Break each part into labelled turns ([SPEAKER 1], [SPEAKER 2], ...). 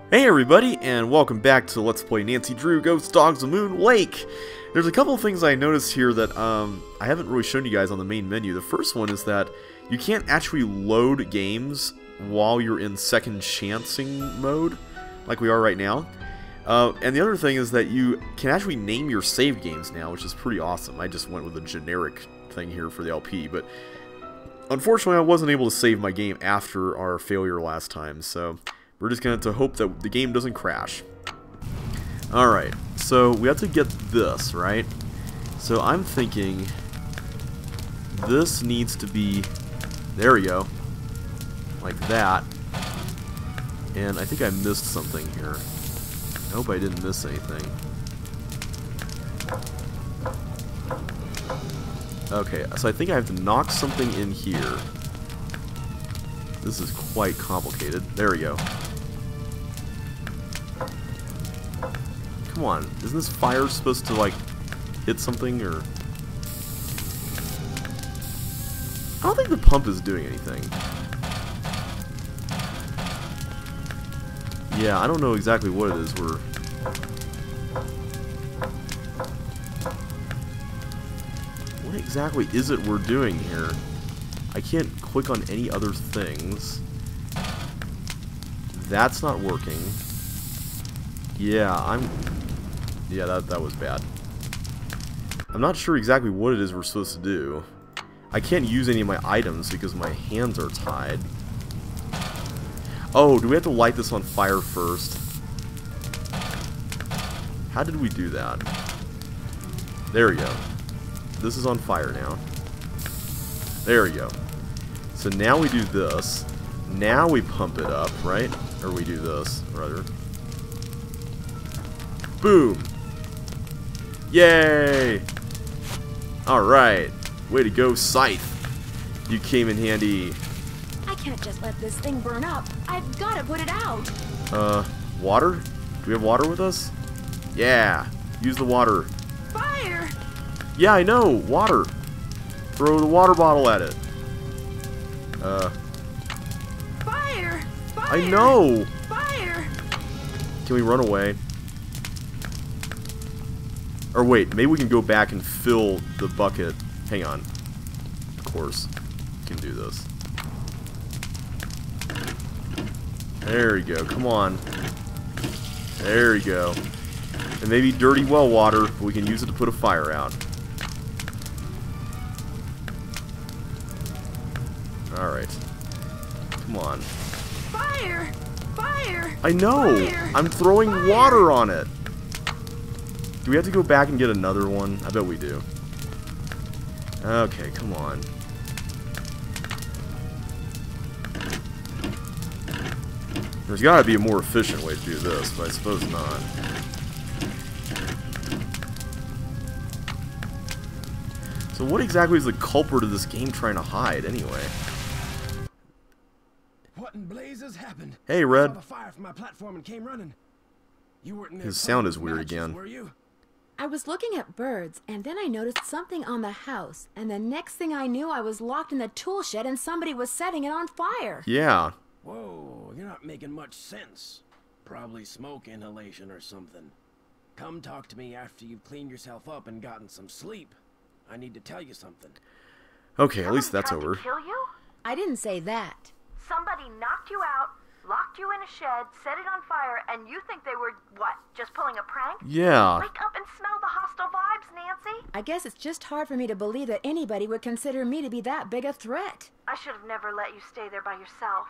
[SPEAKER 1] Hey everybody, and welcome back to Let's Play Nancy Drew Ghost Dogs of Moon Lake! There's a couple of things I noticed here that I haven't really shown you guys on the main menu. The first one is that you can't actually load games while you're in second chancing mode, like we are right now. And the other thing is that you can actually name your save games now, which is pretty awesome. I just went with a generic thing here for the LP, but unfortunately I wasn't able to save my game after our failure last time, so we're just going to hope that the game doesn't crash. Alright, so we have to get this, right? So I'm thinking this needs to be, there we go, like that. And I think I missed something here. I hope I didn't miss anything. Okay, so I think I have to knock something in here. This is quite complicated. There we go. Come on, isn't this fire supposed to, like, hit something, or... I don't think the pump is doing anything. Yeah, I don't know exactly what it is we're... What exactly is it we're doing here? I can't click on any other things. That's not working. Yeah, Yeah, that was bad. I'm not sure exactly what it is we're supposed to do. I can't use any of my items because my hands are tied. Oh, do we have to light this on fire first? How did we do that? There we go. This is on fire now. There we go. So now we do this. Now we pump it up, right? Or we do this, rather. Boom! Yay! Alright. Way to go, Scythe. You came in handy.
[SPEAKER 2] I can't just let this thing burn up. I've got to put it out.
[SPEAKER 1] Water? Do we have water with us? Yeah. Use the water.
[SPEAKER 2] Fire!
[SPEAKER 1] Yeah, I know. Water. Throw the water bottle at it.
[SPEAKER 2] Fire! Fire!
[SPEAKER 1] I know!
[SPEAKER 2] Fire!
[SPEAKER 1] Can we run away? Or wait, maybe we can go back and fill the bucket. Hang on. Of course. We can do this. There we go. Come on. There we go. And maybe dirty well water, but we can use it to put a fire out. Alright. Come on.
[SPEAKER 2] Fire! Fire!
[SPEAKER 1] I know!
[SPEAKER 2] Fire!
[SPEAKER 1] I'm throwing
[SPEAKER 2] Fire!
[SPEAKER 1] water on it! Do we have to go back and get another one? I bet we do. Okay, come on. There's gotta be a more efficient way to do this, but I suppose not. So what exactly is the culprit of this game trying to hide, anyway?
[SPEAKER 3] What in blazes happened?
[SPEAKER 1] Hey,
[SPEAKER 3] I
[SPEAKER 1] Red.
[SPEAKER 3] saw the fire from my platform and came running. You weren't in there
[SPEAKER 1] His sound is
[SPEAKER 3] playing
[SPEAKER 1] weird
[SPEAKER 3] matches,
[SPEAKER 1] again.
[SPEAKER 3] Were you?
[SPEAKER 2] I was looking at birds, and then I noticed something on the house, and the next thing I knew, I was locked in the tool shed and somebody was setting it on fire.
[SPEAKER 1] Yeah.
[SPEAKER 3] Whoa, you're not making much sense. Probably smoke inhalation or something. Come talk to me after you've cleaned yourself up and gotten some sleep. I need to tell you something.
[SPEAKER 1] Okay, at least that's
[SPEAKER 4] Tried to
[SPEAKER 1] over.
[SPEAKER 4] kill you?
[SPEAKER 2] I didn't say that.
[SPEAKER 4] Somebody knocked you out, locked you in a shed, set it on fire, and you think they were, what, just pulling a prank?
[SPEAKER 1] Yeah.
[SPEAKER 4] Wake up and smell the hostile vibes, Nancy.
[SPEAKER 2] I guess it's just hard for me to believe that anybody would consider me to be that big a threat.
[SPEAKER 4] I should have never let you stay there by yourself.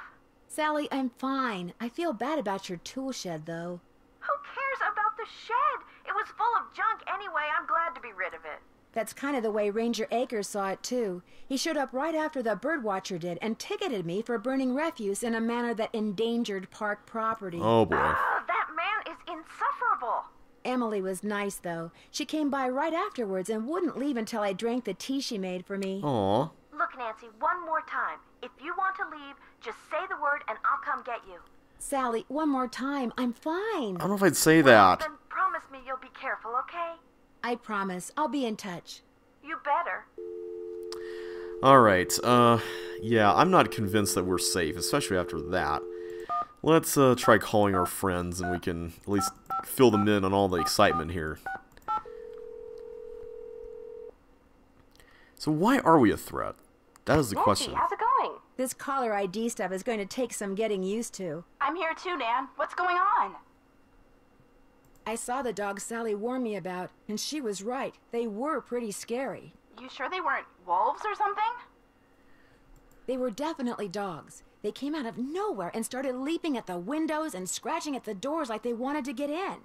[SPEAKER 2] Sally, I'm fine. I feel bad about your tool shed, though.
[SPEAKER 4] Who cares about the shed? It was full of junk anyway. I'm glad to be rid of it.
[SPEAKER 2] That's kind of the way Ranger Akers saw it, too. He showed up right after the birdwatcher did and ticketed me for burning refuse in a manner that endangered park property.
[SPEAKER 1] Oh boy.
[SPEAKER 4] That man is insufferable.
[SPEAKER 2] Emily was nice, though. She came by right afterwards and wouldn't leave until I drank the tea she made for me.
[SPEAKER 1] Aw.
[SPEAKER 4] Look, Nancy, one more time. If you want to leave, just say the word and I'll come get you.
[SPEAKER 2] Sally, one more time. I'm fine.
[SPEAKER 1] I don't know if I'd say that.
[SPEAKER 4] Then promise me you'll be careful, okay?
[SPEAKER 2] I promise. I'll be in touch.
[SPEAKER 4] You better.
[SPEAKER 1] Alright, yeah, I'm not convinced that we're safe, especially after that. Let's try calling our friends, and we can at least fill them in on all the excitement here. So why are we a threat? That is the question.
[SPEAKER 5] How's it going?
[SPEAKER 2] This caller ID stuff is going to take some getting used to.
[SPEAKER 5] I'm here too, Nan. What's going on?
[SPEAKER 2] I saw the dog Sally warned me about, and she was right. They were pretty scary.
[SPEAKER 5] You sure they weren't wolves or something?
[SPEAKER 2] They were definitely dogs. They came out of nowhere and started leaping at the windows and scratching at the doors like they wanted to get in.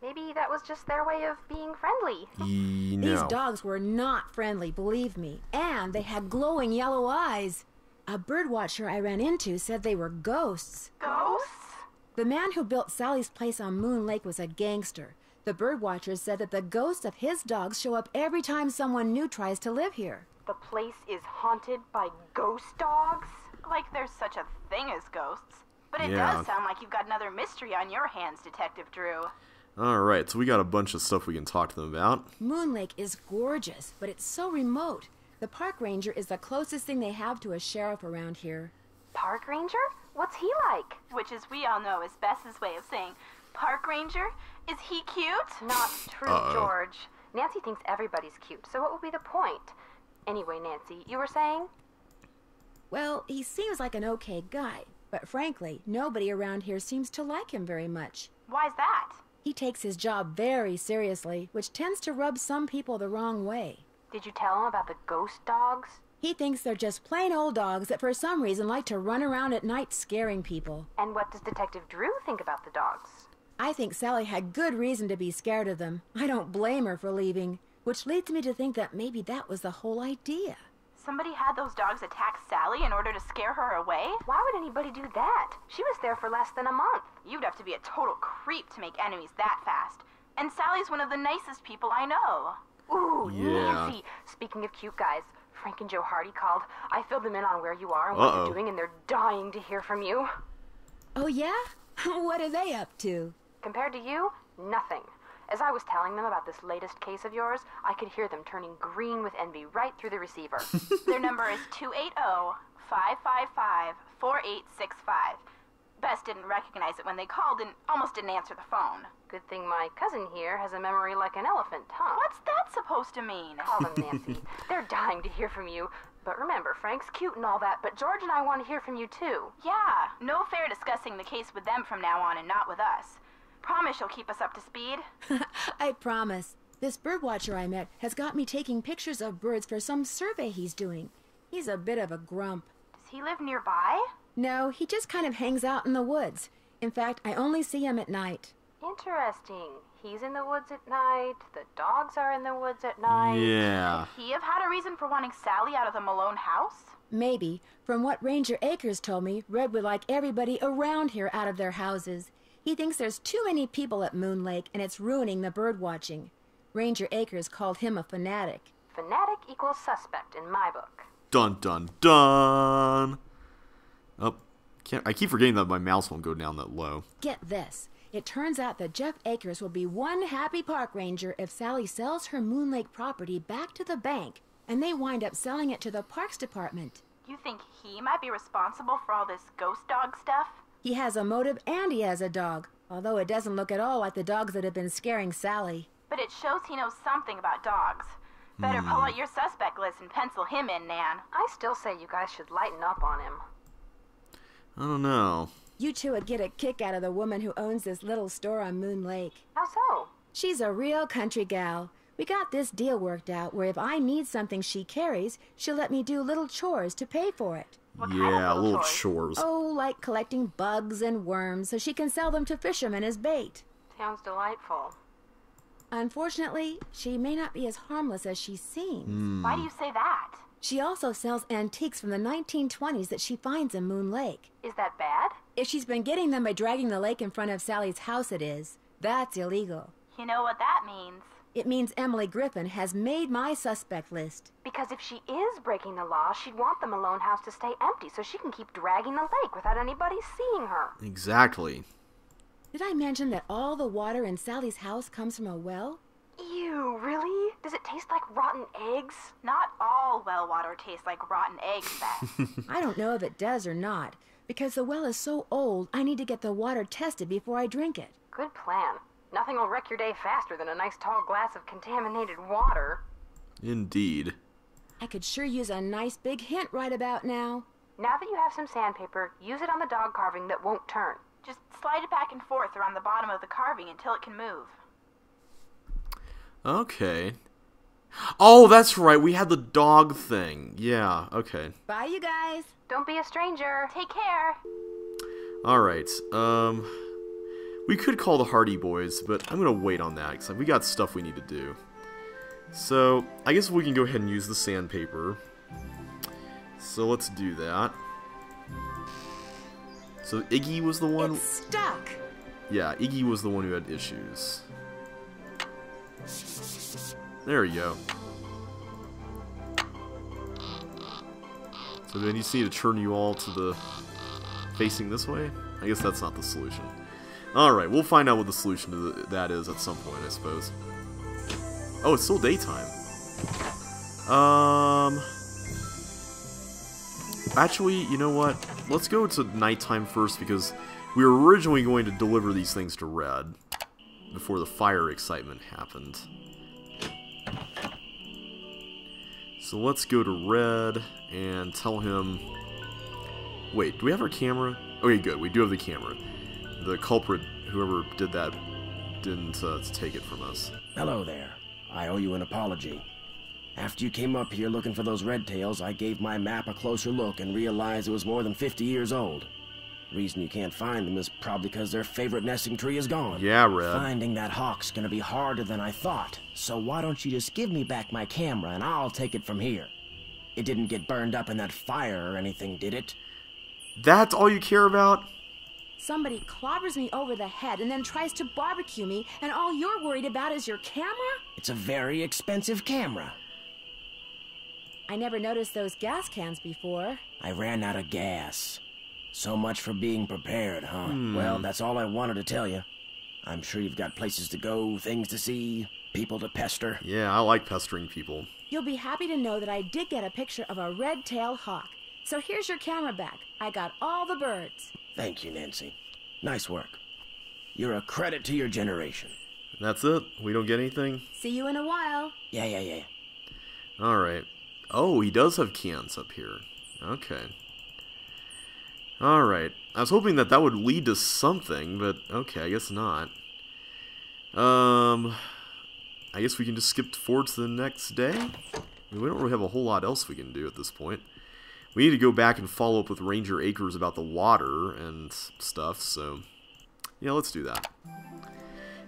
[SPEAKER 5] Maybe that was just their way of being friendly.
[SPEAKER 2] These dogs were not friendly, believe me. And they had glowing yellow eyes. A birdwatcher I ran into said they were ghosts.
[SPEAKER 5] Ghosts?
[SPEAKER 2] The man who built Sally's place on Moon Lake was a gangster. The birdwatcher said that the ghosts of his dogs show up every time someone new tries to live here.
[SPEAKER 5] The place is haunted by ghost dogs? Like there's such a thing as ghosts. But it does sound like you've got another mystery on your hands, Detective Drew.
[SPEAKER 1] Alright, so we got a bunch of stuff we can talk to them about.
[SPEAKER 2] Moon Lake is gorgeous, but it's so remote. The park ranger is the closest thing they have to a sheriff around here.
[SPEAKER 5] Park ranger? What's he like? Which, as we all know, is Bess's way of saying, park ranger? Is he cute?
[SPEAKER 6] Not true, George. Nancy thinks everybody's cute, so what would be the point? Anyway, Nancy, you were saying?
[SPEAKER 2] Well, he seems like an okay guy, but frankly, nobody around here seems to like him very much.
[SPEAKER 5] Why's that?
[SPEAKER 2] He takes his job very seriously, which tends to rub some people the wrong way.
[SPEAKER 6] Did you tell him about the ghost dogs?
[SPEAKER 2] He thinks they're just plain old dogs that for some reason like to run around at night scaring people.
[SPEAKER 6] And what does Detective Drew think about the dogs?
[SPEAKER 2] I think Sally had good reason to be scared of them. I don't blame her for leaving, which leads me to think that maybe that was the whole idea.
[SPEAKER 5] Somebody had those dogs attack Sally in order to scare her away?
[SPEAKER 6] Why would anybody do that? She was there for less than a month.
[SPEAKER 5] You'd have to be a total creep to make enemies that fast. And Sally's one of the nicest people I know.
[SPEAKER 6] Ooh,
[SPEAKER 1] Yeah.
[SPEAKER 6] Nancy. Speaking of cute guys, Frank and Joe Hardy called. I filled them in on where you are and what you're doing, and they're dying to hear from you.
[SPEAKER 2] Oh yeah? What are they up to?
[SPEAKER 6] Compared to you, nothing. As I was telling them about this latest case of yours, I could hear them turning green with envy right through the receiver.
[SPEAKER 5] Their number is 280-555-4865. Bess didn't recognize it when they called and almost didn't answer the phone.
[SPEAKER 6] Good thing my cousin here has a memory like an elephant, huh?
[SPEAKER 5] What's that supposed to mean?
[SPEAKER 6] Call them, Nancy. They're dying to hear from you. But remember, Frank's cute and all that, but George and I want to hear from you too.
[SPEAKER 5] Yeah, no fair discussing the case with them from now on and not with us. Promise you'll keep us up to speed?
[SPEAKER 2] I promise. This birdwatcher I met has got me taking pictures of birds for some survey he's doing. He's a bit of a grump.
[SPEAKER 5] Does he live nearby?
[SPEAKER 2] No, he just kind of hangs out in the woods. In fact, I only see him at night.
[SPEAKER 6] Interesting. He's in the woods at night. The dogs are in the woods at night.
[SPEAKER 1] Yeah.
[SPEAKER 5] Could he have had a reason for wanting Sally out of the Malone house?
[SPEAKER 2] Maybe. From what Ranger Akers told me, Red would like everybody around here out of their houses. He thinks there's too many people at Moon Lake, and it's ruining the bird watching. Ranger Akers called him a fanatic.
[SPEAKER 6] Fanatic equals suspect in my book.
[SPEAKER 1] Dun dun dun! Oh, I keep forgetting that my mouse won't go down that low.
[SPEAKER 2] Get this. It turns out that Jeff Akers will be one happy park ranger if Sally sells her Moon Lake property back to the bank, and they wind up selling it to the Parks Department.
[SPEAKER 5] You think he might be responsible for all this ghost dog stuff?
[SPEAKER 2] He has a motive and he has a dog, although it doesn't look at all like the dogs that have been scaring Sally.
[SPEAKER 5] But it shows he knows something about dogs. Better pull out your suspect list and pencil him in, Nan.
[SPEAKER 6] I still say you guys should lighten up on him.
[SPEAKER 1] I don't know.
[SPEAKER 2] You two would get a kick out of the woman who owns this little store on Moon Lake.
[SPEAKER 6] How so?
[SPEAKER 2] She's a real country gal. We got this deal worked out where if I need something she carries, she'll let me do little chores to pay for it.
[SPEAKER 5] What kind
[SPEAKER 1] Yeah,
[SPEAKER 5] of
[SPEAKER 1] little
[SPEAKER 5] chores?
[SPEAKER 1] chores.
[SPEAKER 2] Oh, like collecting bugs and worms so she can sell them to fishermen as bait.
[SPEAKER 6] Sounds delightful.
[SPEAKER 2] Unfortunately, she may not be as harmless as she seems.
[SPEAKER 5] Why do you say that?
[SPEAKER 2] She also sells antiques from the 1920s that she finds in Moon Lake.
[SPEAKER 6] Is that bad?
[SPEAKER 2] If she's been getting them by dragging the lake in front of Sally's house, it is. That's illegal.
[SPEAKER 5] You know what that means.
[SPEAKER 2] It means Emily Griffin has made my suspect list.
[SPEAKER 6] Because if she is breaking the law, she'd want the Malone house to stay empty so she can keep dragging the lake without anybody seeing her.
[SPEAKER 1] Exactly.
[SPEAKER 2] Did I mention that all the water in Sally's house comes from a well?
[SPEAKER 6] Ew, really? Does it taste like rotten eggs?
[SPEAKER 5] Not all well water tastes like rotten eggs, Beth.
[SPEAKER 2] I don't know if it does or not, Because the well is so old, I need to get the water tested before I drink it.
[SPEAKER 6] Good plan. Nothing will wreck your day faster than a nice tall glass of contaminated water.
[SPEAKER 1] Indeed.
[SPEAKER 2] I could sure use a nice big hint right about now.
[SPEAKER 6] Now that you have some sandpaper, use it on the dog carving that won't turn.
[SPEAKER 5] Just slide it back and forth around the bottom of the carving until it can move.
[SPEAKER 1] Okay. Oh, that's right. We had the dog thing. Yeah, okay.
[SPEAKER 2] Bye, you guys.
[SPEAKER 6] Don't be a stranger.
[SPEAKER 5] Take care.
[SPEAKER 1] Alright, we could call the Hardy Boys, but I'm gonna wait on that, because we got stuff we need to do. So, I guess we can go ahead and use the sandpaper. So let's do that. So Iggy was the one...
[SPEAKER 2] It's stuck.
[SPEAKER 1] Yeah, Iggy was the one who had issues. There we go. So then you just need to turn you all to the... facing this way? I guess that's not the solution. Alright, we'll find out what the solution to that is at some point, I suppose. Oh, it's still daytime. Actually, you know what? Let's go to nighttime first, because we were originally going to deliver these things to Red before the fire excitement happened. So let's go to Red and tell him... Wait, do we have our camera? Okay, good, we do have the camera. The culprit, whoever did that, didn't take it from us.
[SPEAKER 3] Hello there. I owe you an apology. After you came up here looking for those red tails, I gave my map a closer look and realized it was more than 50 years old. The reason you can't find them is probably because their favorite nesting tree is gone.
[SPEAKER 1] Yeah, Red.
[SPEAKER 3] Finding that hawk's gonna be harder than I thought, so why don't you just give me back my camera and I'll take it from here. It didn't get burned up in that fire or anything, did it?
[SPEAKER 1] That's all you care about?
[SPEAKER 2] Somebody clobbers me over the head and then tries to barbecue me, and all you're worried about is your camera?
[SPEAKER 3] It's a very expensive camera.
[SPEAKER 2] I never noticed those gas cans before.
[SPEAKER 3] I ran out of gas. So much for being prepared, huh? Well, that's all I wanted to tell you. I'm sure you've got places to go, things to see, people to pester.
[SPEAKER 1] Yeah, I like pestering people.
[SPEAKER 2] You'll be happy to know that I did get a picture of a red-tailed hawk. So here's your camera back. I got all the birds.
[SPEAKER 3] Thank you, Nancy. Nice work. You're a credit to your generation.
[SPEAKER 1] That's it? We don't get anything?
[SPEAKER 2] See you in a while.
[SPEAKER 3] Yeah.
[SPEAKER 1] Alright. Oh, he does have cans up here. Okay. Alright. I was hoping that would lead to something, but okay, I guess not. I guess we can just skip forward to the next day? I mean, we don't really have a whole lot else we can do at this point. We need to go back and follow up with Ranger Acres about the water and stuff, so... yeah, let's do that.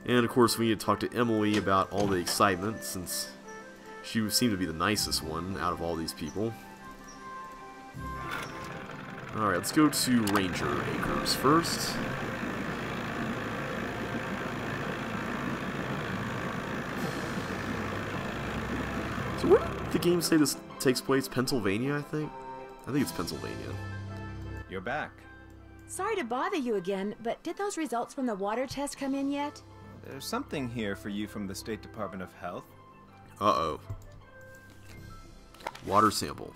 [SPEAKER 1] And of course, we need to talk to Emily about all the excitement, since she seemed to be the nicest one out of all these people. Alright, let's go to Ranger Acres first. So where did the game say this takes place? Pennsylvania, I think? I think it's Pennsylvania.
[SPEAKER 7] You're back.
[SPEAKER 2] Sorry to bother you again, but did those results from the water test come in yet?
[SPEAKER 7] There's something here for you from the State Department of Health.
[SPEAKER 1] Uh-oh. Water sample.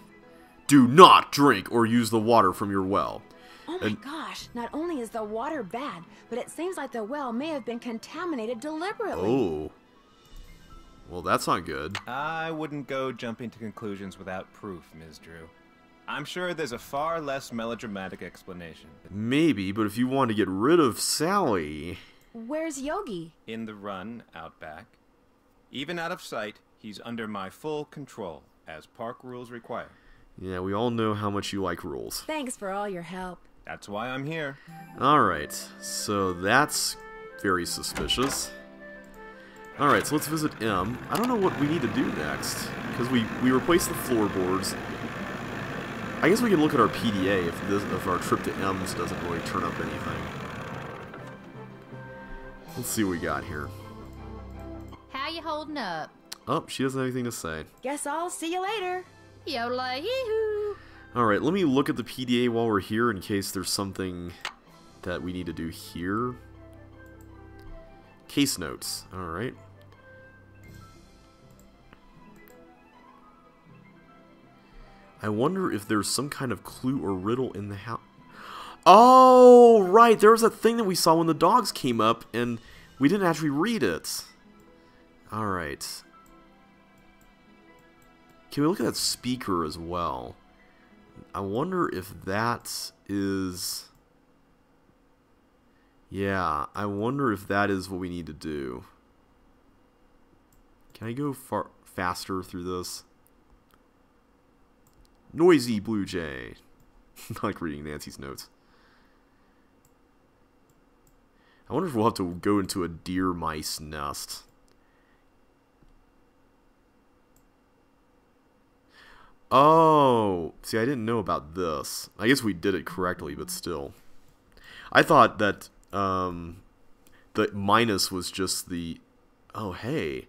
[SPEAKER 1] Do not drink or use the water from your well.
[SPEAKER 2] Oh my gosh, not only is the water bad, but it seems like the well may have been contaminated deliberately.
[SPEAKER 1] Oh. Well, that's not good.
[SPEAKER 7] I wouldn't go jumping to conclusions without proof, Ms. Drew. I'm sure there's a far less melodramatic explanation.
[SPEAKER 1] Maybe, but if you want to get rid of Sally...
[SPEAKER 2] Where's Yogi?
[SPEAKER 7] In the run, out back. Even out of sight, he's under my full control, as park rules require.
[SPEAKER 1] Yeah, we all know how much you like rules.
[SPEAKER 2] Thanks for all your help.
[SPEAKER 7] That's why I'm here.
[SPEAKER 1] Alright, so that's very suspicious. Alright, so let's visit M. I don't know what we need to do next, because we replaced the floorboards. I guess we can look at our PDA if our trip to M's doesn't really turn up anything. Let's see what we got here.
[SPEAKER 8] How you holding up?
[SPEAKER 1] Oh, she doesn't have anything to say.
[SPEAKER 2] Guess I'll see you later.
[SPEAKER 8] Yola yee-hoo.
[SPEAKER 1] Alright, let me look at the PDA while we're here in case there's something that we need to do here. Case notes. Alright. I wonder if there's some kind of clue or riddle in the house. Oh, right. There was that thing that we saw when the dogs came up, and we didn't actually read it. Alright. Can we look at that speaker as well? I wonder if that is... Yeah, I wonder if that is what we need to do. Can I go faster through this? Noisy Blue Jay. I like reading Nancy's notes. I wonder if we'll have to go into a deer mice nest. Oh, see, I didn't know about this. I guess we did it correctly, but still. I thought that the minus was just the... Oh, hey.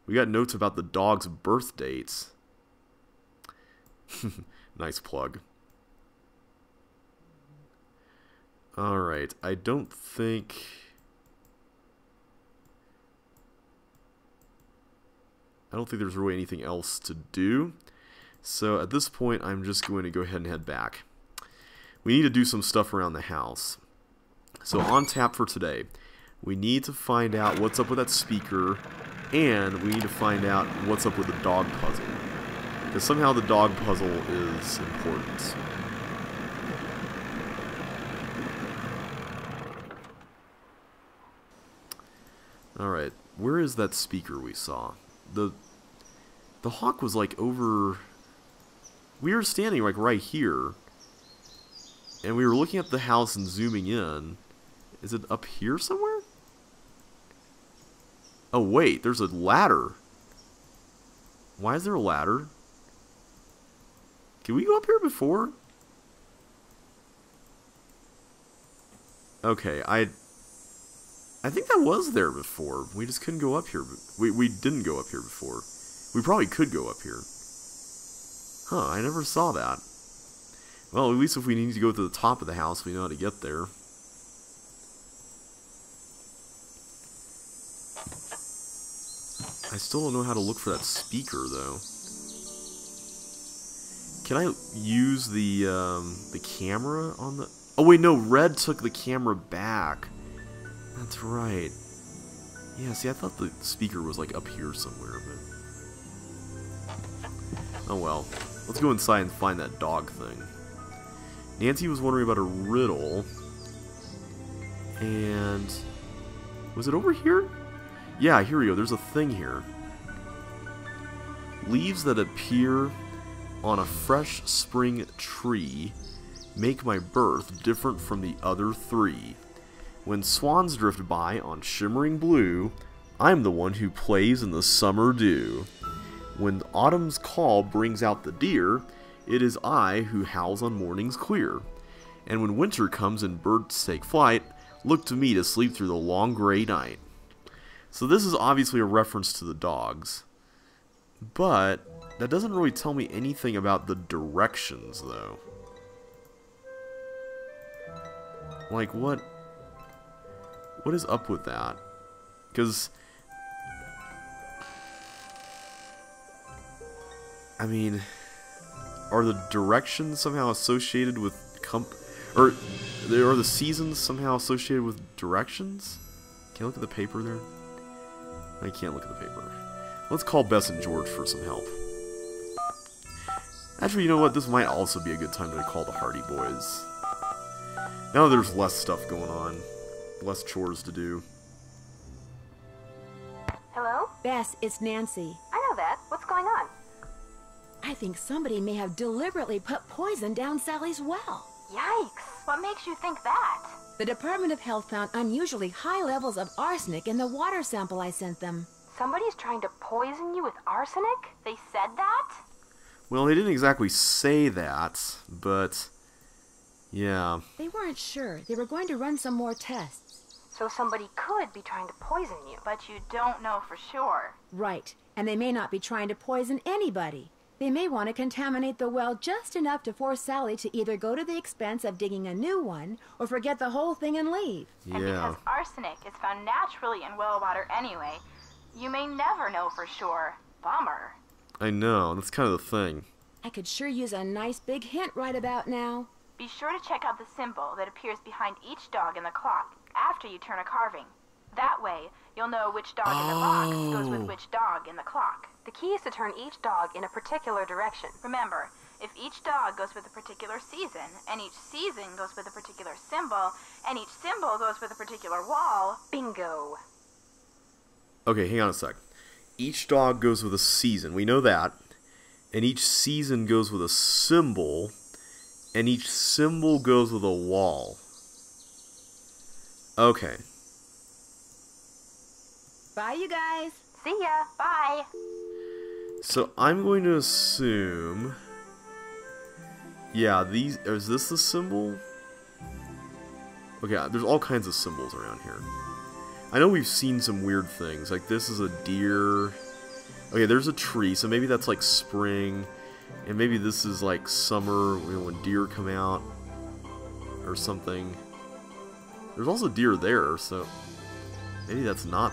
[SPEAKER 1] We got notes about the dog's birth dates. Nice plug. Alright, I don't think... there's really anything else to do. So at this point, I'm just going to go ahead and head back. We need to do some stuff around the house. So on tap for today, we need to find out what's up with that speaker, and we need to find out what's up with the dog puzzle. Because somehow the dog puzzle is important. Alright, where is that speaker we saw? The hawk was like over... We were standing like right here, and we were looking at the house and zooming in. Is it up here somewhere? Oh wait, there's a ladder. Why is there a ladder? Can we go up here before? Okay, I think that was there before. We just couldn't go up here. We didn't go up here before. We probably could go up here. Huh, I never saw that. Well, at least if we need to go to the top of the house, we know how to get there. I still don't know how to look for that speaker, though. Can I use the camera on the... Oh, wait, no, Red took the camera back. That's right. Yeah, see, I thought the speaker was, like, up here somewhere, but... Oh, well. Let's go inside and find that dog thing. Nancy was wondering about a riddle. And... Was it over here? Yeah, here we go. There's a thing here. Leaves that appear on a fresh spring tree make my birth different from the other three. When swans drift by on shimmering blue, I'm the one who plays in the summer dew. When autumn's call brings out the deer, it is I who howls on mornings clear. And when winter comes and birds take flight, look to me to sleep through the long gray night. So this is obviously a reference to the dogs. But that doesn't really tell me anything about the directions, though. Like, what is up with that? Because... I mean, are the directions somehow associated with or are the seasons somehow associated with directions? Can I look at the paper there? I can't look at the paper. Let's call Bess and George for some help. Actually, you know what? This might also be a good time to call the Hardy Boys. Now that there's less stuff going on, less chores to do.
[SPEAKER 6] Hello?
[SPEAKER 2] Bess, it's Nancy.
[SPEAKER 6] I know that. What's going on?
[SPEAKER 2] I think somebody may have deliberately put poison down Sally's well.
[SPEAKER 6] Yikes! What makes you think that?
[SPEAKER 2] The Department of Health found unusually high levels of arsenic in the water sample I sent them.
[SPEAKER 6] Somebody's trying to poison you with arsenic?
[SPEAKER 5] They said that?
[SPEAKER 1] Well, they didn't exactly say that, but... yeah.
[SPEAKER 2] They weren't sure. They were going to run some more tests.
[SPEAKER 6] So somebody could be trying to poison you.
[SPEAKER 5] But you don't know for sure.
[SPEAKER 2] Right. And they may not be trying to poison anybody. They may want to contaminate the well just enough to force Sally to either go to the expense of digging a new one or forget the whole thing and leave.
[SPEAKER 1] Yeah.
[SPEAKER 5] And because arsenic is found naturally in well water anyway, you may never know for sure. Bummer.
[SPEAKER 1] I know, that's kind of the thing.
[SPEAKER 2] I could sure use a nice big hint right about now.
[SPEAKER 5] Be sure to check out the symbol that appears behind each dog in the clock after you turn a carving. That way, you'll know which dog in the box goes with which dog in the clock.
[SPEAKER 6] The key is to turn each dog in a particular direction.
[SPEAKER 5] Remember, if each dog goes with a particular season, and each season goes with a particular symbol, and each symbol goes with a particular wall...
[SPEAKER 6] Bingo!
[SPEAKER 1] Okay, hang on a sec. Each dog goes with a season, we know that. And each season goes with a symbol, and each symbol goes with a wall. Okay.
[SPEAKER 2] Bye, you guys.
[SPEAKER 5] See ya. Bye.
[SPEAKER 1] So I'm going to assume... Yeah, is this the symbol? Okay, there's all kinds of symbols around here. I know we've seen some weird things, like this is a deer. Okay, there's a tree, so maybe that's like spring, and maybe this is like summer, you know, when deer come out, or something. There's also deer there, so maybe that's not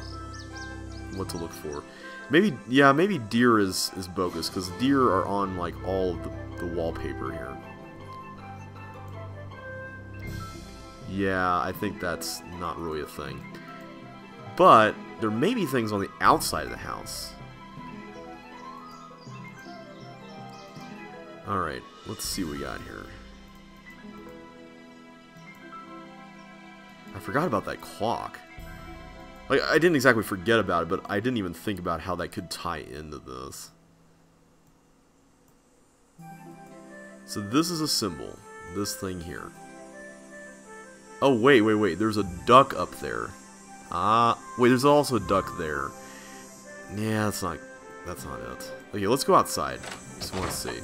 [SPEAKER 1] what to look for. Maybe, yeah, maybe deer is bogus, because deer are on like all of the wallpaper here. Yeah, I think that's not really a thing. But there may be things on the outside of the house. Alright, let's see what we got here. I forgot about that clock. Like, I didn't exactly forget about it, but I didn't even think about how that could tie into this. So this is a symbol. This thing here. Oh, wait. There's a duck up there. Wait, there's also a duck there. Yeah, that's not it. Okay, let's go outside. Just want to see.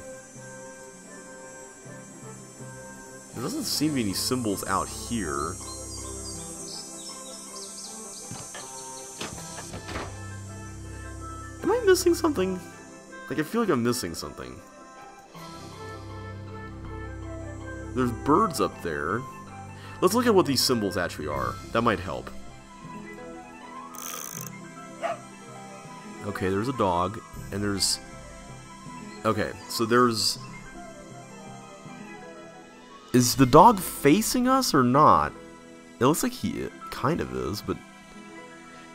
[SPEAKER 1] There doesn't seem to be any symbols out here. Am I missing something? Like, I feel like I'm missing something. There's birds up there. Let's look at what these symbols actually are. That might help. Okay, there's a dog, and there's... Okay, so there's... Is the dog facing us or not? It looks like he kind of is, but...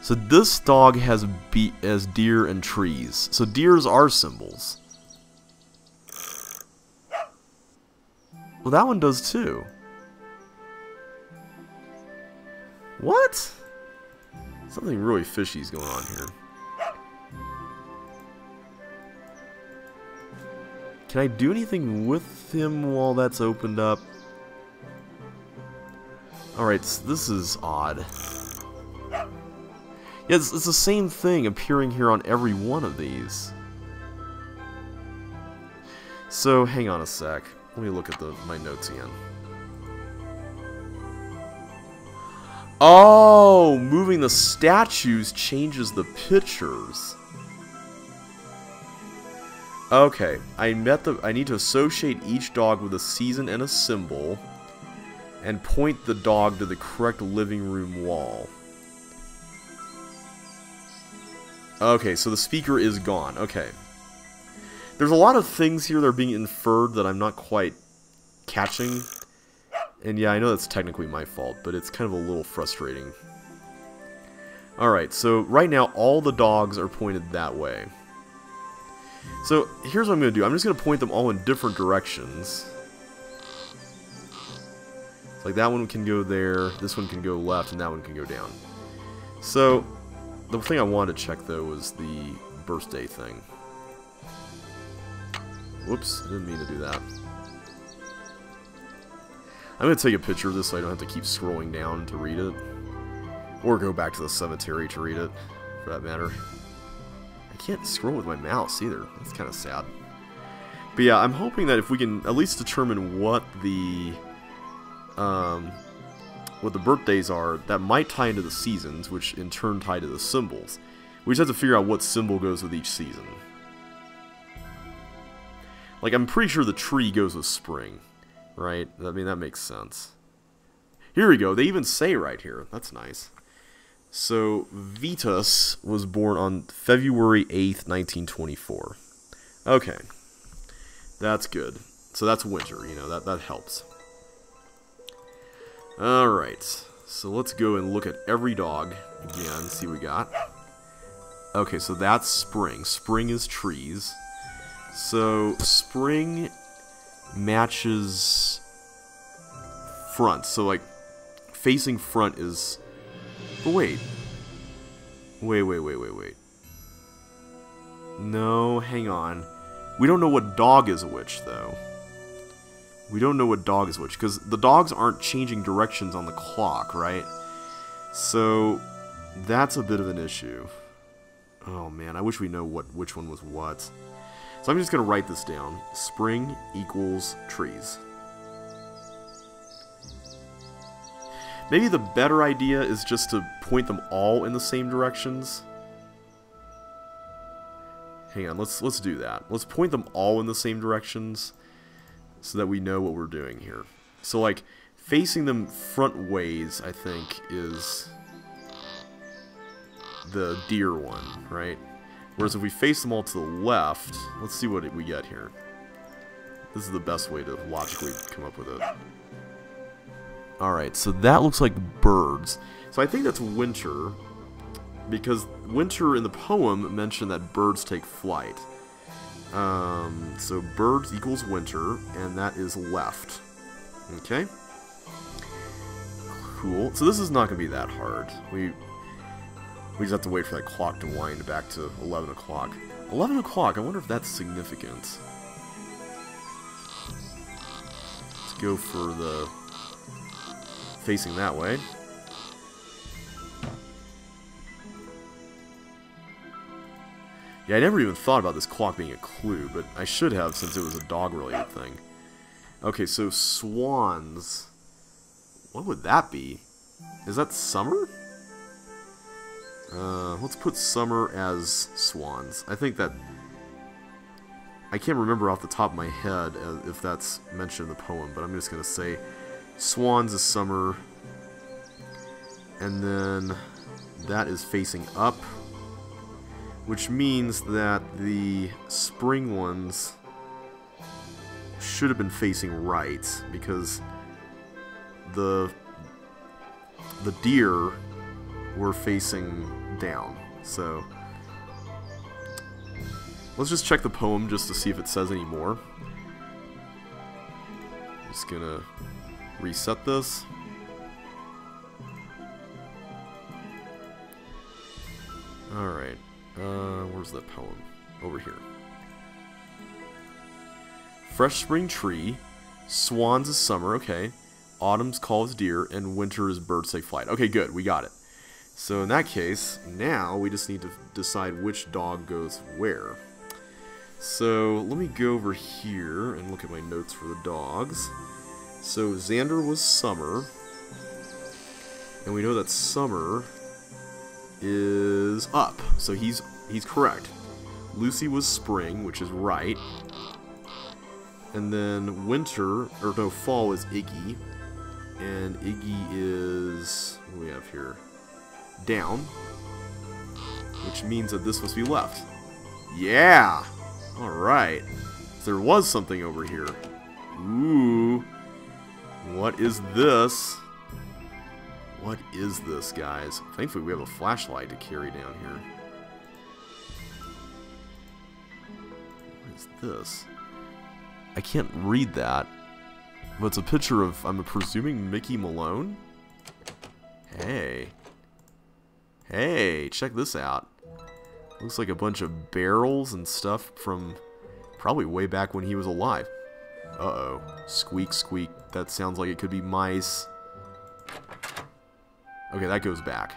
[SPEAKER 1] So this dog has deer and trees. So deers are symbols. Well, that one does too. What? Something really fishy's going on here. Can I do anything with him while that's opened up? Alright, so this is odd. Yeah, it's the same thing appearing here on every one of these. So, hang on a sec. Let me look at my notes again. Oh, moving the statues changes the pictures. Okay, I need to associate each dog with a season and a symbol, and point the dog to the correct living room wall. Okay, so the speaker is gone. Okay. There's a lot of things here that are being inferred that I'm not quite catching. And yeah, I know that's technically my fault, but it's kind of a little frustrating. Alright, so right now all the dogs are pointed that way. So here's what I'm going to do. I'm just going to point them all in different directions. It's like that one can go there, this one can go left, and that one can go down. So the thing I wanted to check though was the birthday thing. Whoops, I didn't mean to do that. I'm going to take a picture of this so I don't have to keep scrolling down to read it. Or go back to the cemetery to read it, for that matter. I can't scroll with my mouse either. That's kind of sad. But yeah, I'm hoping that if we can at least determine what the birthdays are, that might tie into the seasons, which in turn tie to the symbols. We just have to figure out what symbol goes with each season. Like, I'm pretty sure the tree goes with spring, right? I mean, that makes sense. Here we go. They even say right here. That's nice. So, Vitus was born on February 8th, 1924. Okay. That's good. So that's winter, you know, that helps. Alright, so let's go and look at every dog again, see what we got. Okay, so that's spring. Spring is trees. So, spring matches front. So, like, facing front is... But wait. Wait. No, hang on. We don't know what dog is which, though. We don't know what dog is which, because the dogs aren't changing directions on the clock, right? So, that's a bit of an issue. Oh man, I wish we know which one was what. So I'm just going to write this down. Spring equals trees. Maybe the better idea is just to point them all in the same directions. Hang on, let's do that. Let's point them all in the same directions so that we know what we're doing here. So like facing them front ways, I think, is the deer one, right? Whereas if we face them all to the left, let's see what we get here. This is the best way to logically come up with it. Alright, so that looks like birds. So I think that's winter, because winter in the poem mentioned that birds take flight. So birds equals winter, and that is left. Okay? Cool. So this is not going to be that hard. We just have to wait for that clock to wind back to 11 o'clock. 11 o'clock, I wonder if that's significant. Let's go for the facing that way. Yeah, I never even thought about this clock being a clue, but I should have since it was a dog-related thing. Okay, so swans. What would that be? Is that summer? Let's put summer as swans. I think that... I can't remember off the top of my head if that's mentioned in the poem, but I'm just going to say swans is summer. And then that is facing up, which means that the spring ones should have been facing right, because the deer were facing down. So let's just check the poem just to see if it says any more. Just gonna reset this. Alright, where's that poem? Over here. Fresh spring tree, swans is summer, okay. Autumn's call is deer, and winter is birds take flight. Okay, good, we got it. So in that case, now we just need to decide which dog goes where. So let me go over here and look at my notes for the dogs. So Xander was summer, and we know that summer is up, so he's correct. Lucy was spring, which is right. And then winter, or no, fall is Iggy. And Iggy is, what do we have here? Down. Which means that this must be left. Yeah! Alright. So there was something over here. Ooh. What is this? What is this, guys? Thankfully we have a flashlight to carry down here. What is this? I can't read that. But it's a picture of, I'm presuming, Mickey Malone? Hey. Hey, check this out. Looks like a bunch of barrels and stuff from probably way back when he was alive. Uh-oh. Squeak, squeak. That sounds like it could be mice. Okay, that goes back.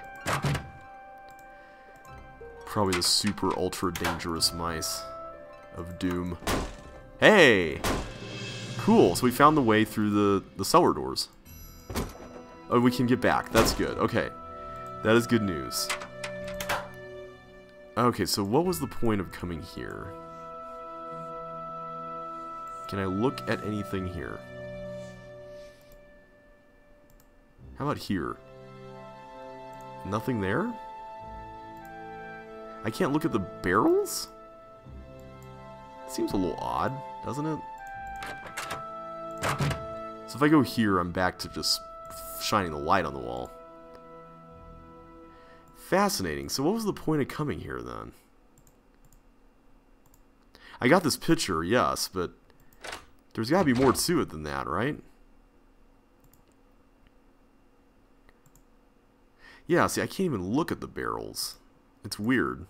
[SPEAKER 1] Probably the super ultra dangerous mice of doom. Hey! Cool, so we found the way through the cellar doors. Oh, we can get back. That's good. Okay. That is good news. Okay, so what was the point of coming here? Can I look at anything here? How about here? Nothing there? I can't look at the barrels? Seems a little odd, doesn't it? So if I go here, I'm back to just shining the light on the wall. Fascinating. So what was the point of coming here then? I got this picture, yes, but there's got to be more to it than that, right? Yeah, see, I can't even look at the barrels. It's weird.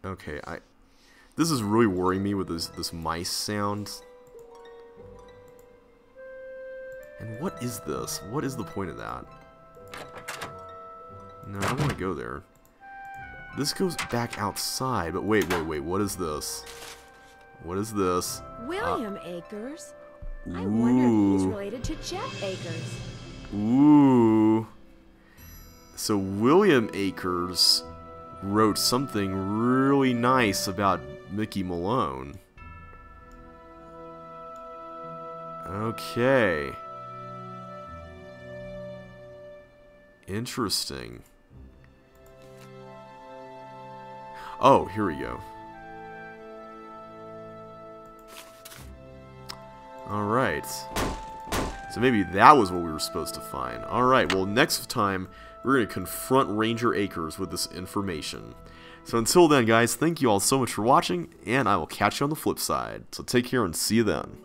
[SPEAKER 1] Okay, this is really worrying me with this mice sound. And what is this? What is the point of that? No, I don't want to go there. This goes back outside, but wait, what is this? What is this?
[SPEAKER 2] William Akers? I wonder if he's related to Jeff Akers.
[SPEAKER 1] Ooh. So William Akers wrote something really nice about Mickey Malone. Okay. Interesting. Oh, here we go. Alright. So maybe that was what we were supposed to find. Alright, well next time we're going to confront Ranger Akers with this information. So until then guys, thank you all so much for watching, and I will catch you on the flip side. So take care and see you then.